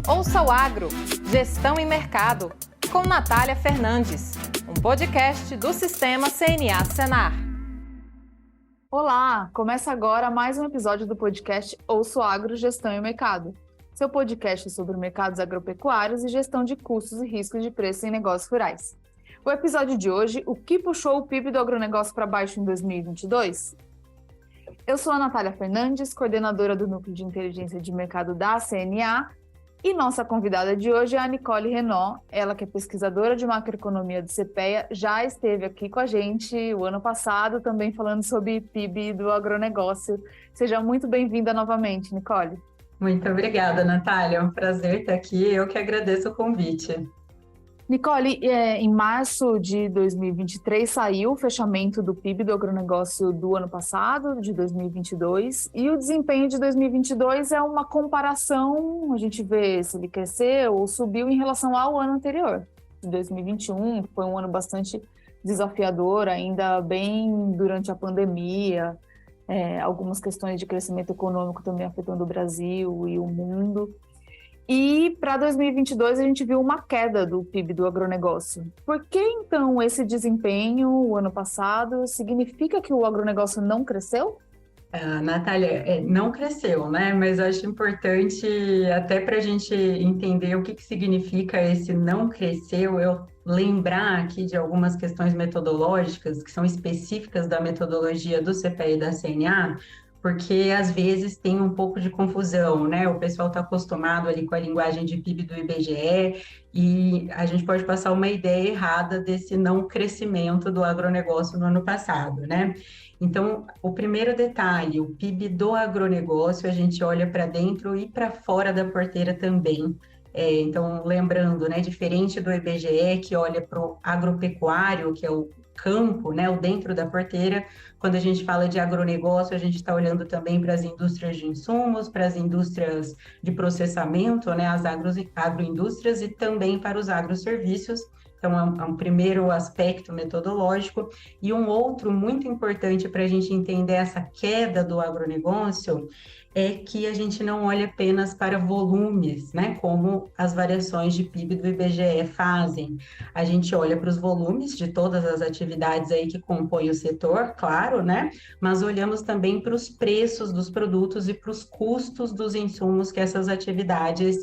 Ouça o Agro, Gestão e Mercado, com Natália Fernandes, um podcast do Sistema CNA Senar. Olá, começa agora mais um episódio do podcast Ouça o Agro, Gestão e Mercado, seu podcast sobre mercados agropecuários e gestão de custos e riscos de preço em negócios rurais. O episódio de hoje, o que puxou o PIB do agronegócio para baixo em 2022? Eu sou a Natália Fernandes, coordenadora do Núcleo de Inteligência de Mercado da CNA, e nossa convidada de hoje é a Nicole Renaud, ela que é pesquisadora de macroeconomia do CPEA, já esteve aqui com a gente o ano passado, também falando sobre PIB do agronegócio. Seja muito bem-vinda novamente, Nicole. Muito obrigada, Natália, é um prazer estar aqui, eu que agradeço o convite. Nicole, em março de 2023 saiu o fechamento do PIB do agronegócio do ano passado, de 2022, e o desempenho de 2022 é uma comparação, a gente vê se ele cresceu ou subiu em relação ao ano anterior, de 2021, que foi um ano bastante desafiador, ainda bem durante a pandemia, algumas questões de crescimento econômico também afetando o Brasil e o mundo. E para 2022 a gente viu uma queda do PIB do agronegócio. Por que então esse desempenho o ano passado significa que o agronegócio não cresceu? Natália, não cresceu, né? Mas eu acho importante, até para a gente entender o que significa esse não cresceu, eu lembrar aqui de algumas questões metodológicas que são específicas da metodologia do CPEA e da CNA, porque às vezes tem um pouco de confusão, né? O pessoal está acostumado ali com a linguagem de PIB do IBGE e a gente pode passar uma ideia errada desse não crescimento do agronegócio no ano passado, né? Então, o primeiro detalhe, o PIB do agronegócio, a gente olha para dentro e para fora da porteira também. Então, lembrando, né, diferente do IBGE, que olha para o agropecuário, que é o campo, né, o dentro da porteira, quando a gente fala de agronegócio, a gente está olhando também para as indústrias de insumos, para as indústrias de processamento, né, as agroindústrias e também para os agroserviços. Então, é um primeiro aspecto metodológico. E um outro muito importante para a gente entender essa queda do agronegócio é que a gente não olha apenas para volumes, né, como as variações de PIB do IBGE fazem. A gente olha para os volumes de todas as atividades aí que compõem o setor, claro, né, mas olhamos também para os preços dos produtos e para os custos dos insumos que essas atividades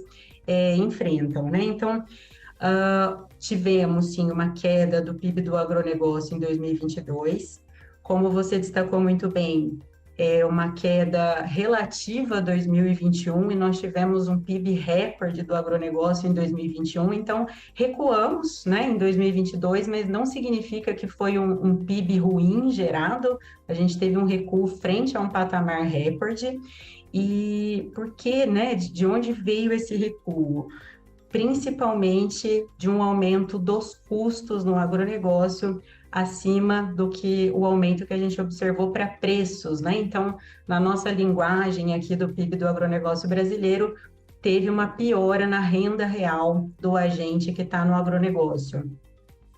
enfrentam, né. Então, tivemos, sim, uma queda do PIB do agronegócio em 2022. Como você destacou muito bem, uma queda relativa a 2021 e nós tivemos um PIB recorde do agronegócio em 2021, então recuamos, né, em 2022, mas não significa que foi um PIB ruim gerado, a gente teve um recuo frente a um patamar recorde. E por que, né, de onde veio esse recuo? Principalmente de um aumento dos custos no agronegócio acima do que o aumento que a gente observou para preços, né? Então, na nossa linguagem aqui do PIB do agronegócio brasileiro, teve uma piora na renda real do agente que está no agronegócio.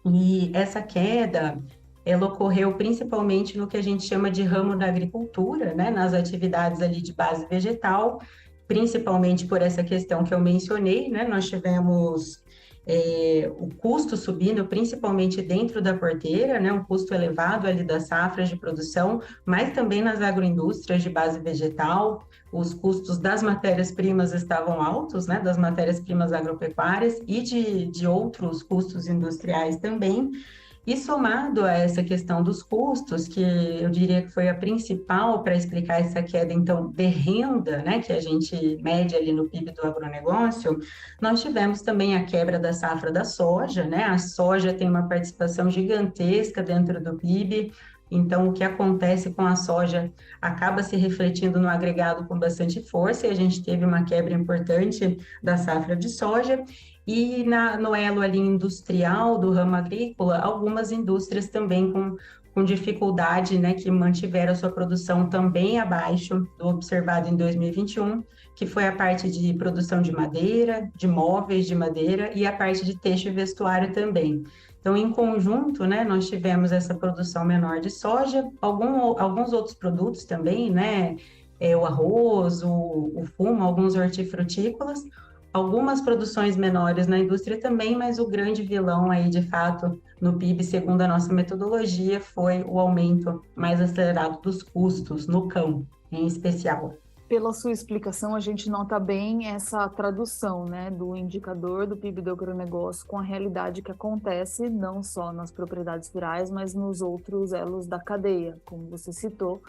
E essa queda, ela ocorreu principalmente no que a gente chama de ramo da agricultura, né? Nas atividades ali de base vegetal, principalmente por essa questão que eu mencionei, né? Nós tivemos o custo subindo, principalmente dentro da porteira, né? Um custo elevado ali das safras de produção, mas também nas agroindústrias de base vegetal, os custos das matérias-primas estavam altos, né? Das matérias-primas agropecuárias e de outros custos industriais também. E somado a essa questão dos custos, que eu diria que foi a principal para explicar essa queda, então, de renda, né, que a gente mede ali no PIB do agronegócio, nós tivemos também a quebra da safra da soja, né, a soja tem uma participação gigantesca dentro do PIB, então o que acontece com a soja acaba se refletindo no agregado com bastante força, e a gente teve uma quebra importante da safra de soja. E no elo ali industrial do ramo agrícola, algumas indústrias também com dificuldade, né, que mantiveram a sua produção também abaixo do observado em 2021, que foi a parte de produção de madeira, de móveis de madeira e a parte de têxtil e vestuário também. Então, em conjunto, né, nós tivemos essa produção menor de soja, alguns outros produtos também, né, o arroz, o fumo, alguns hortifrutícolas, algumas produções menores na indústria também, mas o grande vilão aí, de fato, no PIB, segundo a nossa metodologia, foi o aumento mais acelerado dos custos no campo, em especial. Pela sua explicação, a gente nota bem essa tradução, né, do indicador do PIB do agronegócio com a realidade que acontece não só nas propriedades rurais, mas nos outros elos da cadeia, como você citou,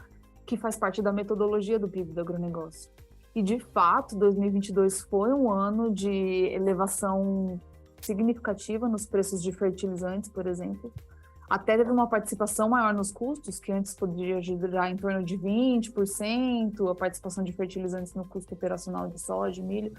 que faz parte da metodologia do PIB do agronegócio. E, de fato, 2022 foi um ano de elevação significativa nos preços de fertilizantes, por exemplo. Até teve uma participação maior nos custos, que antes podia girar em torno de 20%, a participação de fertilizantes no custo operacional de soja, milho,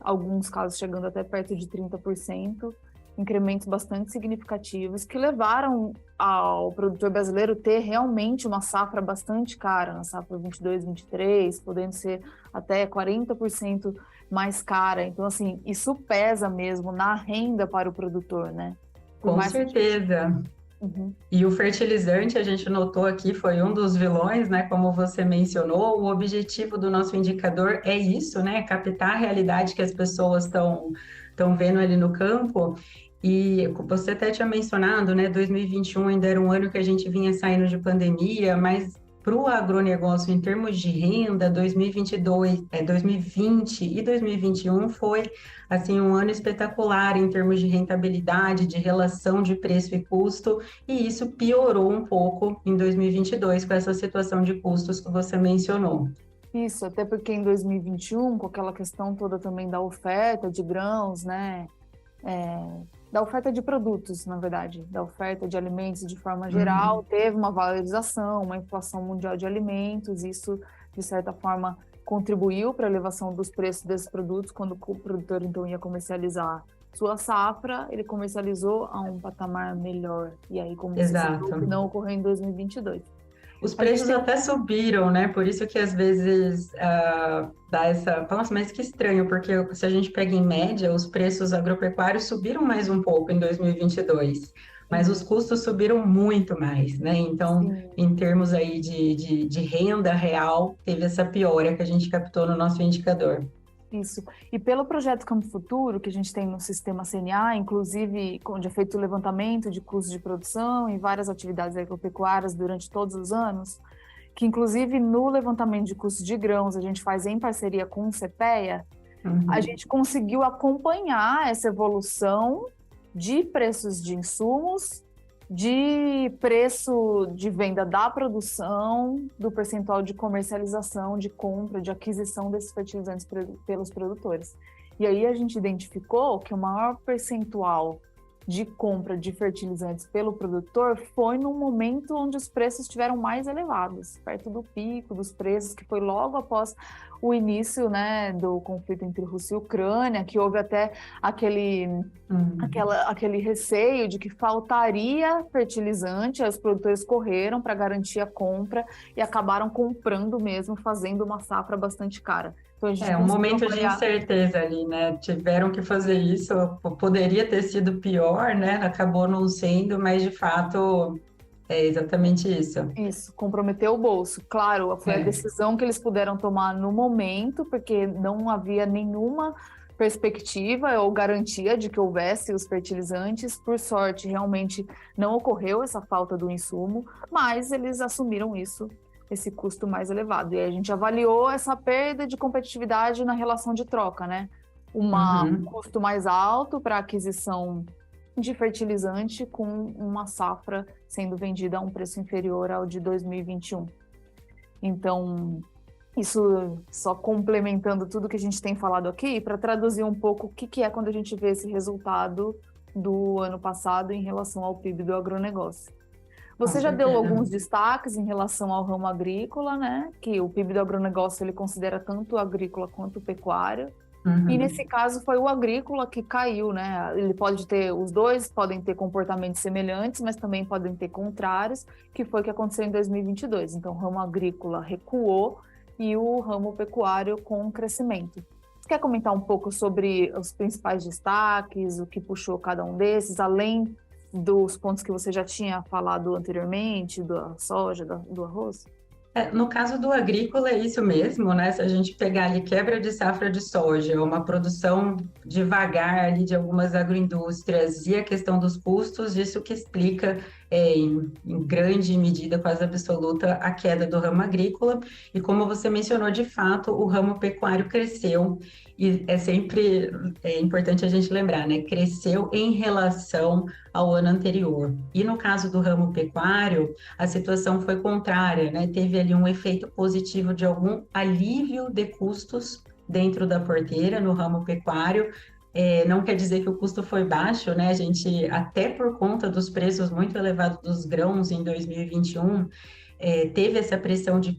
alguns casos chegando até perto de 30%, incrementos bastante significativos que levaram ao produtor brasileiro ter realmente uma safra bastante cara, na safra 22-23, podendo ser até 40% mais cara. Então, assim, isso pesa mesmo na renda para o produtor, né? Com certeza. Uhum. E o fertilizante, a gente notou aqui, foi um dos vilões, né? Como você mencionou, o objetivo do nosso indicador é isso, né? Captar a realidade que as pessoas estão vendo ali no campo. E você até tinha mencionado, né? 2021 ainda era um ano que a gente vinha saindo de pandemia, mas para o agronegócio, em termos de renda, 2020 e 2021 foi assim um ano espetacular em termos de rentabilidade, de relação de preço e custo, e isso piorou um pouco em 2022 com essa situação de custos que você mencionou. Isso, até porque em 2021, com aquela questão toda também da oferta de grãos, né? Da oferta de produtos, na verdade, da oferta de alimentos de forma geral, teve uma valorização, uma inflação mundial de alimentos, isso, de certa forma, contribuiu para a elevação dos preços desses produtos, quando o produtor, então, ia comercializar sua safra, ele comercializou a um patamar melhor, e aí, como você citou, que não ocorreu em 2022. Os preços até subiram, né? Por isso que às vezes dá essa... Nossa, mas que estranho, porque se a gente pega em média, os preços agropecuários subiram mais um pouco em 2022, mas os custos subiram muito mais, né? Então, em termos aí de renda real, teve essa piora que a gente captou no nosso indicador. Isso. E pelo projeto Campo Futuro, que a gente tem no sistema CNA, inclusive onde é feito o levantamento de custos de produção em várias atividades agropecuárias durante todos os anos, que inclusive no levantamento de custos de grãos a gente faz em parceria com o CPEA, a gente conseguiu acompanhar essa evolução de preços de insumos, de preço de venda da produção, do percentual de comercialização, de compra, de aquisição desses fertilizantes pelos produtores. E aí a gente identificou que o maior percentual de compra de fertilizantes pelo produtor foi no momento onde os preços estiveram mais elevados, perto do pico dos preços, que foi logo após o início, né, do conflito entre Rússia e Ucrânia, que houve até aquele receio de que faltaria fertilizante, aí os produtores correram para garantir a compra e acabaram comprando mesmo, fazendo uma safra bastante cara. Então, um momento de incerteza ali, né? Tiveram que fazer isso, poderia ter sido pior, né? Acabou não sendo, mas de fato é exatamente isso. Isso, comprometeu o bolso. Claro, foi a decisão que eles puderam tomar no momento, porque não havia nenhuma perspectiva ou garantia de que houvesse os fertilizantes. Por sorte, realmente não ocorreu essa falta do insumo, mas eles assumiram isso, esse custo mais elevado. E aí a gente avaliou essa perda de competitividade na relação de troca, né? Um custo mais alto para aquisição de fertilizante com uma safra sendo vendida a um preço inferior ao de 2021. Então, isso só complementando tudo que a gente tem falado aqui, para traduzir um pouco o que é quando a gente vê esse resultado do ano passado em relação ao PIB do agronegócio. Você já deu alguns destaques em relação ao ramo agrícola, né? Que o PIB do agronegócio ele considera tanto o agrícola quanto o pecuário. E nesse caso foi o agrícola que caiu, né? Ele pode ter, os dois podem ter comportamentos semelhantes, mas também podem ter contrários, que foi o que aconteceu em 2022. Então o ramo agrícola recuou e o ramo pecuário com crescimento. Você quer comentar um pouco sobre os principais destaques, o que puxou cada um desses, além dos pontos que você já tinha falado anteriormente, da soja, do arroz? No caso do agrícola é isso mesmo, né? Se a gente pegar ali quebra de safra de soja, uma produção devagar ali de algumas agroindústrias e a questão dos custos, isso que explica em grande medida, quase absoluta, a queda do ramo agrícola. E como você mencionou, de fato, o ramo pecuário cresceu e é sempre importante a gente lembrar, né? Cresceu em relação ao ano anterior. E no caso do ramo pecuário, a situação foi contrária, né? Teve ali um efeito positivo de algum alívio de custos dentro da porteira, no ramo pecuário. Não quer dizer que o custo foi baixo, né? A gente, até por conta dos preços muito elevados dos grãos em 2021, teve essa pressão de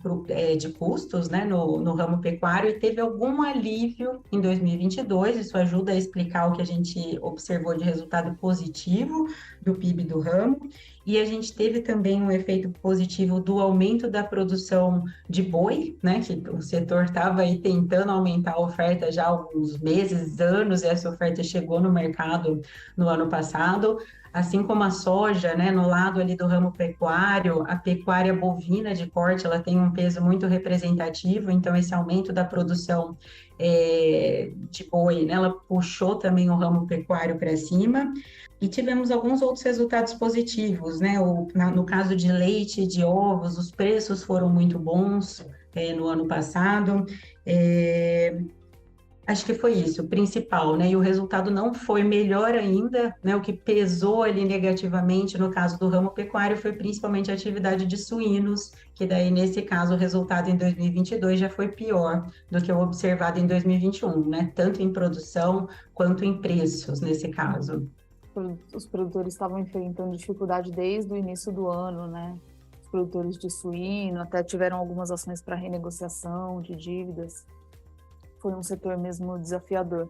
custos, né, no ramo pecuário e teve algum alívio em 2022. Isso ajuda a explicar o que a gente observou de resultado positivo do PIB do ramo. E a gente teve também um efeito positivo do aumento da produção de boi, né, que o setor estava aí tentando aumentar a oferta já há alguns meses, anos, e essa oferta chegou no mercado no ano passado. Assim como a soja, né, no lado ali do ramo pecuário, a pecuária bovina de corte, ela tem um peso muito representativo, então esse aumento da produção de boi, né, ela puxou também o ramo pecuário para cima, e tivemos alguns outros resultados positivos, né, no caso de leite e de ovos, os preços foram muito bons no ano passado. Acho que foi isso, o principal, né? E o resultado não foi melhor ainda, né? O que pesou ali negativamente no caso do ramo pecuário foi principalmente a atividade de suínos, que daí, nesse caso, o resultado em 2022 já foi pior do que o observado em 2021, né? Tanto em produção quanto em preços, nesse caso. Os produtores estavam enfrentando dificuldade desde o início do ano, né? Os produtores de suíno até tiveram algumas ações para renegociação de dívidas. Foi um setor mesmo desafiador.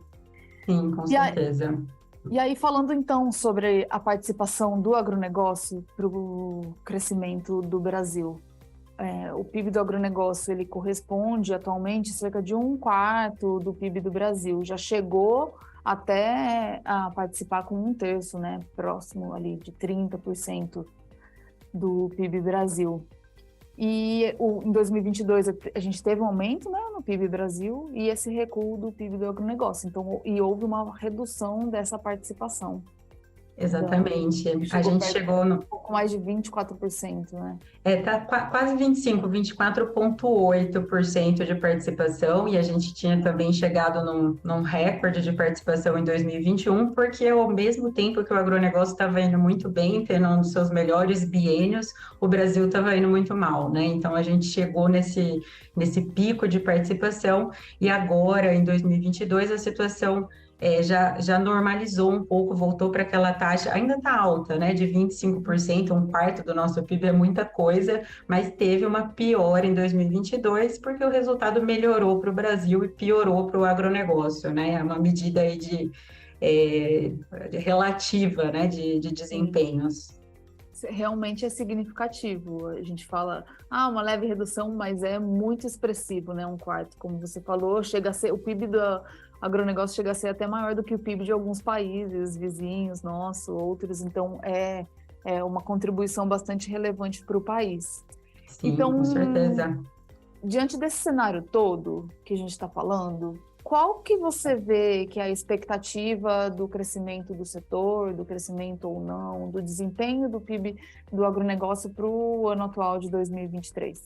Sim, com certeza. E aí, falando então sobre a participação do agronegócio para o crescimento do Brasil. O PIB do agronegócio, ele corresponde atualmente cerca de 1/4 do PIB do Brasil. Já chegou até a participar com 1/3, né? Próximo ali de 30% do PIB Brasil. E em 2022 a gente teve um aumento, né, no PIB Brasil e esse recuo do PIB do agronegócio. Então, e houve uma redução dessa participação. Exatamente. Então, a gente chegou no... Um pouco mais de 24%, né? Tá quase 25, 24,8% de participação, e a gente tinha também chegado num recorde de participação em 2021, porque ao mesmo tempo que o agronegócio estava indo muito bem, tendo um dos seus melhores biênios, o Brasil estava indo muito mal, né? Então a gente chegou nesse pico de participação, e agora, em 2022, a situação já normalizou um pouco, voltou para aquela taxa, ainda está alta, né, de 25%, 1/4 do nosso PIB é muita coisa, mas teve uma piora em 2022, porque o resultado melhorou para o Brasil e piorou para o agronegócio, né, é uma medida aí relativa, né, de desempenhos. Realmente é significativo. A gente fala, uma leve redução, mas é muito expressivo, né, 1/4, como você falou, chega a ser, o PIB do agronegócio chega a ser até maior do que o PIB de alguns países vizinhos, nossos, outros, então é uma contribuição bastante relevante para o país. Sim, então, com certeza. Diante desse cenário todo que a gente está falando, qual que você vê que é a expectativa do crescimento do setor, do crescimento ou não, do desempenho do PIB do agronegócio para o ano atual de 2023?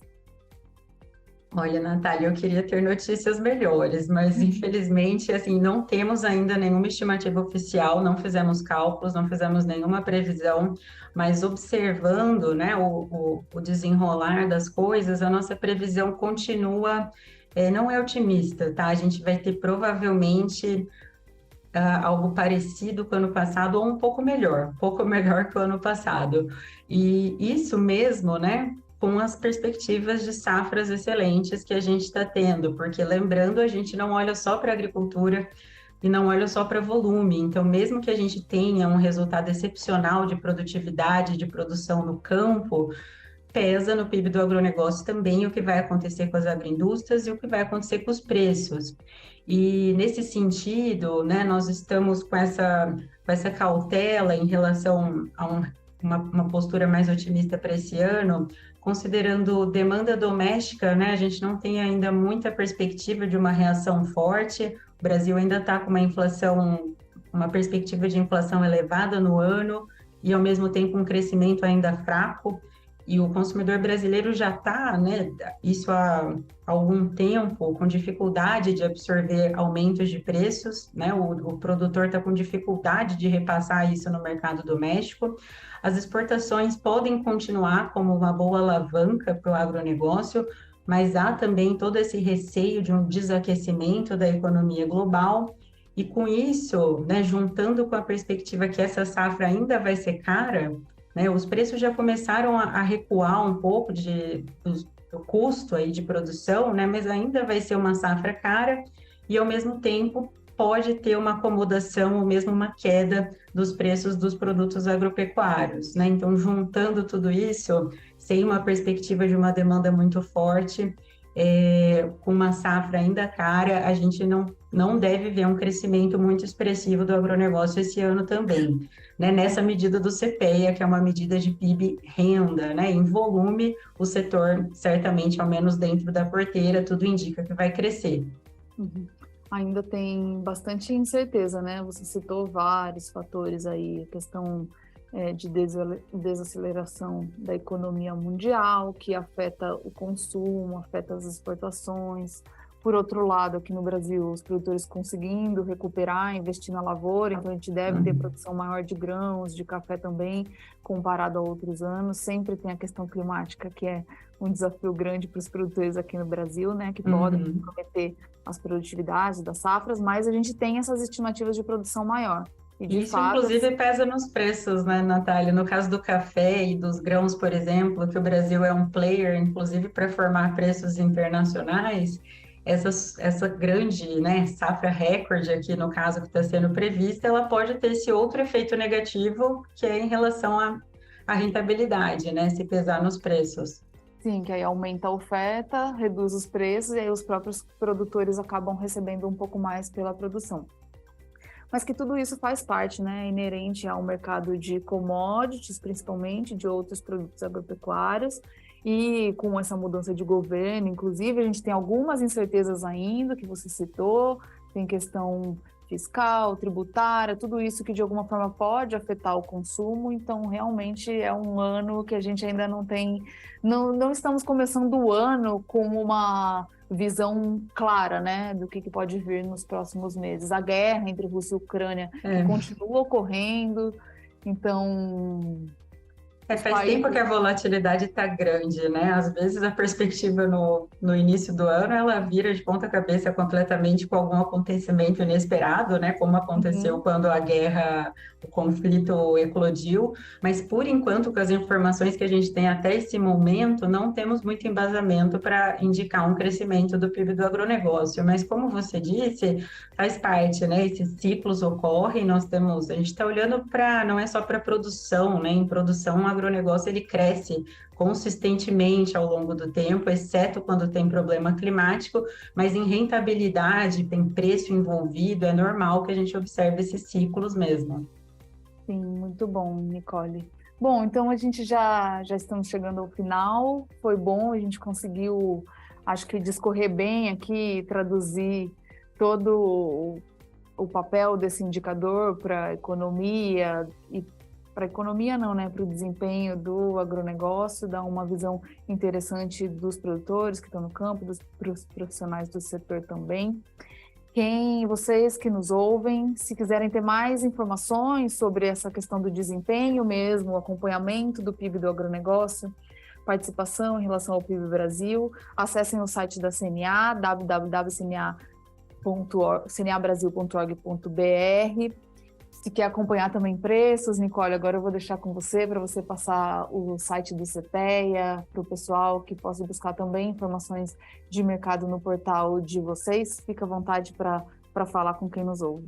Olha, Natália, eu queria ter notícias melhores, mas infelizmente, assim, não temos ainda nenhuma estimativa oficial, não fizemos cálculos, não fizemos nenhuma previsão, mas observando, né, o desenrolar das coisas, a nossa previsão continua, não é otimista, tá? A gente vai ter provavelmente algo parecido com o ano passado ou um pouco melhor que o ano passado. E isso mesmo, né, com as perspectivas de safras excelentes que a gente está tendo, porque lembrando, a gente não olha só para a agricultura e não olha só para volume, então mesmo que a gente tenha um resultado excepcional de produtividade, de produção no campo, pesa no PIB do agronegócio também o que vai acontecer com as agroindústrias e o que vai acontecer com os preços. E nesse sentido, né, nós estamos com essa cautela em relação a uma postura mais otimista para esse ano, considerando demanda doméstica, né, a gente não tem ainda muita perspectiva de uma reação forte. O Brasil ainda está com uma perspectiva de inflação elevada no ano e, ao mesmo tempo, um crescimento ainda fraco. E o consumidor brasileiro já está, né, isso há algum tempo, com dificuldade de absorver aumentos de preços, né? O produtor está com dificuldade de repassar isso no mercado doméstico. As exportações podem continuar como uma boa alavanca para o agronegócio, mas há também todo esse receio de um desaquecimento da economia global. E com isso, né, juntando com a perspectiva que essa safra ainda vai ser cara, né, os preços já começaram a recuar um pouco do custo aí de produção, né, mas ainda vai ser uma safra cara e, ao mesmo tempo, pode ter uma acomodação ou mesmo uma queda dos preços dos produtos agropecuários, né? Então, juntando tudo isso, sem uma perspectiva de uma demanda muito forte, com uma safra ainda cara, a gente não deve ver um crescimento muito expressivo do agronegócio esse ano também, né? Nessa medida do CPEA, que é uma medida de PIB renda, né? Em volume, o setor, certamente, ao menos dentro da porteira, tudo indica que vai crescer. Uhum. Ainda tem bastante incerteza, né? Você citou vários fatores aí, a questão de desaceleração da economia mundial, que afeta o consumo, afeta as exportações. Por outro lado, aqui no Brasil, os produtores conseguindo recuperar, investir na lavoura, então a gente deve ter produção maior de grãos, de café também, comparado a outros anos. Sempre tem a questão climática, que é um desafio grande para os produtores aqui no Brasil, né, que podem comprometer as produtividades das safras, mas a gente tem essas estimativas de produção maior. E de Isso, fato, inclusive, pesa nos preços, né, Natália? No caso do café e dos grãos, por exemplo, que o Brasil é um player, inclusive, para formar preços internacionais, essa grande, né, safra recorde aqui, no caso, que está sendo prevista, ela pode ter esse outro efeito negativo, que é em relação à rentabilidade, né, se pesar nos preços. sim, que aí aumenta a oferta, reduz os preços, e aí os próprios produtores acabam recebendo um pouco mais pela produção. Mas que tudo isso faz parte, né, inerente ao mercado de commodities, principalmente, de outros produtos agropecuários, e com essa mudança de governo, inclusive, a gente tem algumas incertezas ainda, que você citou, tem questão fiscal, tributária, tudo isso que de alguma forma pode afetar o consumo, então realmente é um ano que a gente ainda não estamos começando o ano com uma visão clara, né, do que pode vir nos próximos meses. A guerra entre Rússia e Ucrânia que continua ocorrendo, então... Faz tempo que a volatilidade está grande, né? Às vezes a perspectiva no início do ano, ela vira de ponta cabeça completamente com algum acontecimento inesperado, né? Como aconteceu quando a guerra, o conflito eclodiu. Mas, por enquanto, com as informações que a gente tem até esse momento, não temos muito embasamento para indicar um crescimento do PIB do agronegócio. Mas, como você disse, faz parte, né? Esses ciclos ocorrem, a gente está olhando não é só para produção, né? Em produção, o agronegócio ele cresce consistentemente ao longo do tempo, exceto quando tem problema climático, mas em rentabilidade, tem preço envolvido, é normal que a gente observe esses ciclos mesmo. Sim, muito bom, Nicole. Bom, então a gente já estamos chegando ao final, foi bom, a gente conseguiu, acho que discorrer bem aqui, traduzir todo o papel desse indicador para a economia e para a economia não, né, para o desempenho do agronegócio, dar uma visão interessante dos produtores que estão no campo, dos profissionais do setor também. Vocês que nos ouvem, se quiserem ter mais informações sobre essa questão do desempenho mesmo, o acompanhamento do PIB do agronegócio, participação em relação ao PIB Brasil, acessem o site da CNA, www.cnabrasil.org.br. Se quer acompanhar também preços, Nicole, agora eu vou deixar com você para você passar o site do CPEA para o pessoal que possa buscar também informações de mercado no portal de vocês. Fica à vontade para falar com quem nos ouve.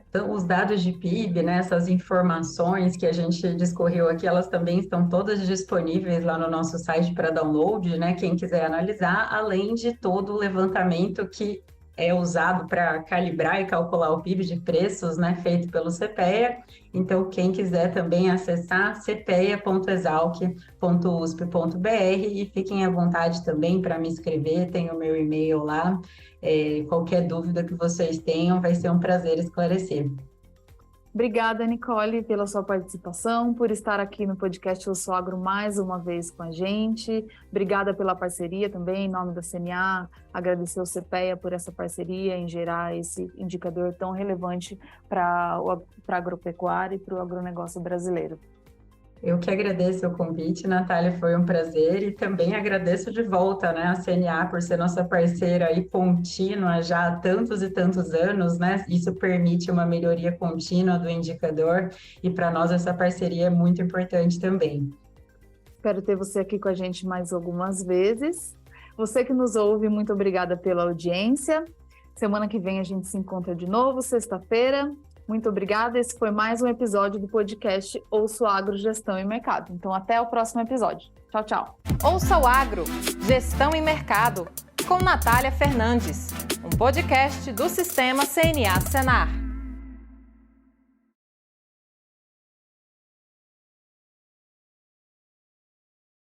Então, os dados de PIB, né, essas informações que a gente discorreu aqui, elas também estão todas disponíveis lá no nosso site para download, né, quem quiser analisar, além de todo o levantamento que é usado para calibrar e calcular o PIB de preços, né, feito pelo CPEA. Então, quem quiser também acessar cpea.exalc.usp.br e fiquem à vontade também para me escrever, tem o meu e-mail lá. Qualquer dúvida que vocês tenham, vai ser um prazer esclarecer. Obrigada, Nicole, pela sua participação, por estar aqui no podcast Eu Sou Agro mais uma vez com a gente. Obrigada pela parceria também, em nome da CNA. Agradecer ao CPEA por essa parceria em gerar esse indicador tão relevante para a agropecuária e para o agronegócio brasileiro. Eu que agradeço o convite, Natália, foi um prazer, e também agradeço de volta, né, a CNA por ser nossa parceira aí contínua já há tantos e tantos anos, né? Isso permite uma melhoria contínua do indicador, e para nós essa parceria é muito importante também. Espero ter você aqui com a gente mais algumas vezes. Você que nos ouve, muito obrigada pela audiência. Semana que vem a gente se encontra de novo, sexta-feira. Muito obrigada. Esse foi mais um episódio do podcast Ouça o Agro, Gestão e Mercado. Então, até o próximo episódio. Tchau, tchau. Ouça o Agro, Gestão e Mercado, com Natália Fernandes, um podcast do Sistema CNA Senar.